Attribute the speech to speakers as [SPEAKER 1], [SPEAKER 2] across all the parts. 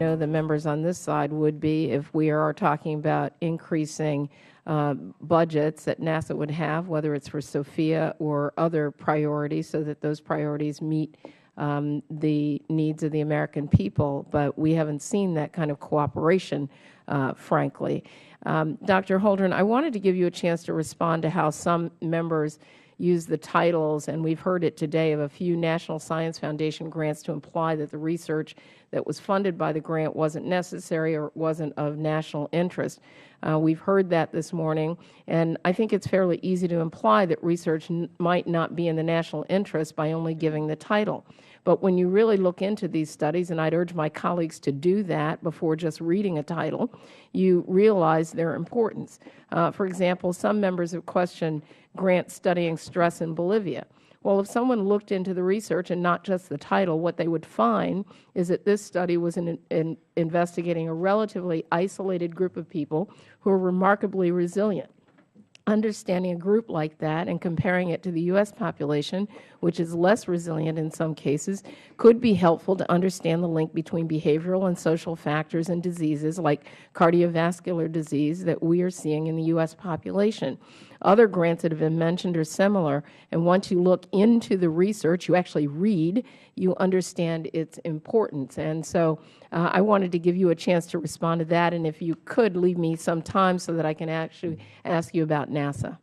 [SPEAKER 1] know the members on this side would be if we are talking about increasing budgets that NASA would have, whether it's for SOFIA or other priorities, so that those priorities meet the needs of the American people. But we haven't seen that kind of cooperation, frankly. Dr. Holdren, I wanted to give you a chance to respond to how some members use the titles, and we've heard it today, of a few National Science Foundation grants to imply that the research that was funded by the grant wasn't necessary or wasn't of national interest. We've heard that this morning, and I think it's fairly easy to imply that research might not be in the national interest by only giving the title. But when you really look into these studies, and I'd urge my colleagues to do that before just reading a title, you realize their importance. For example, some members have questioned grants studying stress in Bolivia. Well, if someone looked into the research and not just the title, what they would find is that this study was investigating a relatively isolated group of people who are remarkably resilient. Understanding a group like that and comparing it to the U.S. population, which is less resilient in some cases, could be helpful to understand the link between behavioral and social factors and diseases like cardiovascular disease that we are seeing in the U.S. population. Other grants that have been mentioned are similar, and once you look into the research, you actually read, you understand its importance. And so I wanted to give you a chance to respond to that, and if you could leave me some time so that I can actually ask you about NASA.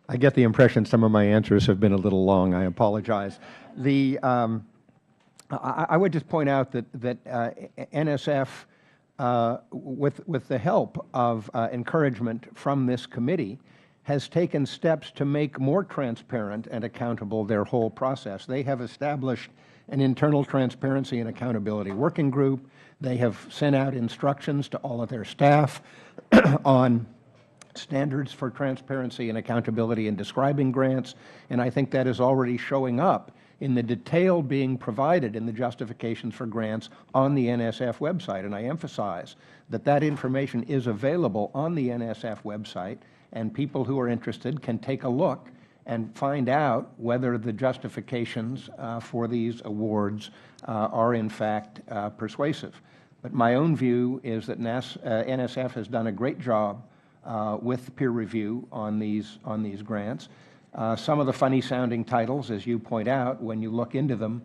[SPEAKER 2] I get the impression some of my answers have been a little long. I apologize. I would just point out that NSF, with the help of encouragement from this committee, has taken steps to make more transparent and accountable their whole process. They have established an internal transparency and accountability working group. They have sent out instructions to all of their staff on standards for transparency and accountability in describing grants, and I think that is already showing up in the detail being provided in the justifications for grants on the NSF website. And I emphasize that that information is available on the NSF website, and people who are interested can take a look and find out whether the justifications for these awards are in fact persuasive. But my own view is that NSF has done a great job with peer review on these grants. Some of the funny-sounding titles, as you point out, when you look into them,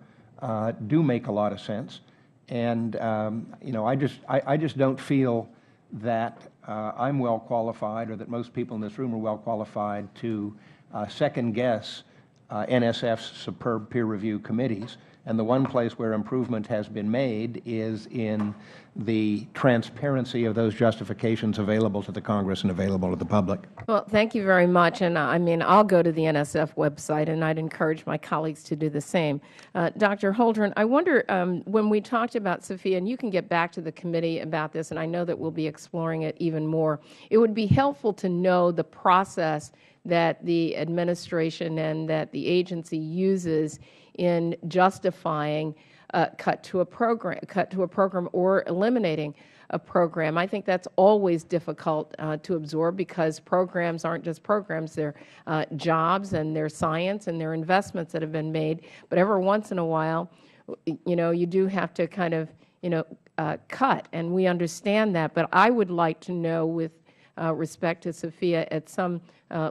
[SPEAKER 2] do make a lot of sense. And you know, I just don't feel that I'm well qualified, or that most people in this room are well qualified to second-guess NSF's superb peer review committees. And the one place where improvement has been made is in the transparency of those justifications available to the Congress and available to the public.
[SPEAKER 1] Well, thank you very much. And I mean, I'll go to the NSF website, and I'd encourage my colleagues to do the same. Dr. Holdren, I wonder, when we talked about SOFIA, and you can get back to the committee about this, and I know that we'll be exploring it even more, it would be helpful to know the process that the administration and that the agency uses in justifying cut to a program or eliminating a program. I think that's always difficult to absorb, because programs aren't just programs. They're jobs, and they're science, and they're investments that have been made. But every once in a while, you know, you do have to kind of, you know, cut, and we understand that. But I would like to know, with respect to SOFIA, at some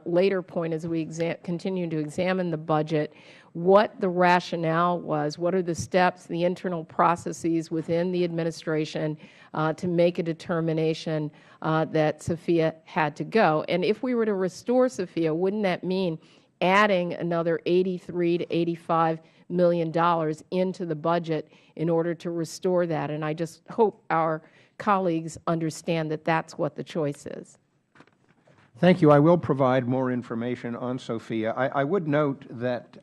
[SPEAKER 1] later point as we continue to examine the budget, what the rationale was, what are the steps, the internal processes within the administration to make a determination that SOFIA had to go. And if we were to restore SOFIA, wouldn't that mean adding another $83 to $85 million into the budget in order to restore that? And I just hope our colleagues understand that that's what the choice is.
[SPEAKER 2] Thank you. I will provide more information on SOFIA. I would note that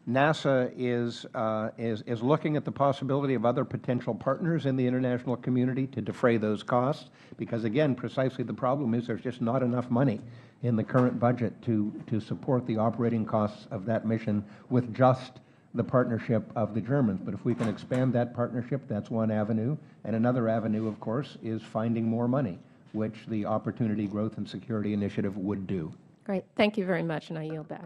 [SPEAKER 2] NASA is looking at the possibility of other potential partners in the international community to defray those costs, because, again, precisely the problem is there's just not enough money in the current budget to support the operating costs of that mission with just the partnership of the Germans. But if we can expand that partnership, that's one avenue. And another avenue, of course, is finding more money, which the Opportunity, Growth, and Security Initiative would do.
[SPEAKER 1] Great. Thank you very much, and I yield back.